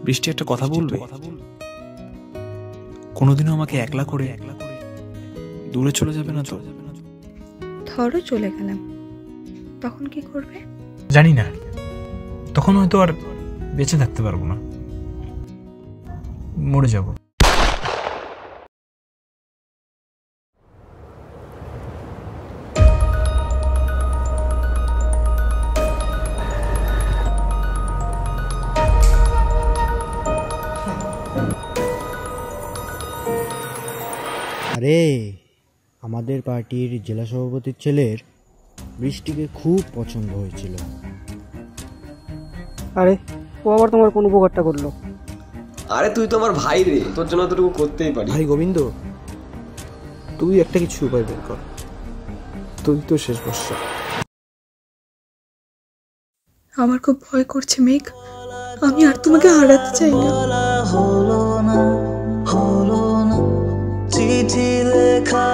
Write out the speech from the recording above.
বৃষ্টি একটা কথা বলবে? কোনোদিনও আমাকে একলা করে দূরে চলে যাবে না তো? ধরো চলে গেলাম, তখন কি করবে? জানি না, তখন হয়তো আর বেঁচে থাকতে পারবো না, মরে যাব। আরে আমাদের পার্টির জেলা সভাপতির ছেলের বৃষ্টিকে খুব পছন্দ হয়েছিল। আরে ও আবার তোমার কোন উপকারটা করলো? আরে তুই তো আমার ভাই রে, তোর জন্য তোটুকু করতেই পারি। ভাই গোবিন্দ, তুই একটা কিছু উপায় বের কর, তুই তো শেষ বর্ষা। আমার খুব ভয় করছে মেঘ, আমি আর তোমাকে হারাতে চাই না। চিঠি লেখা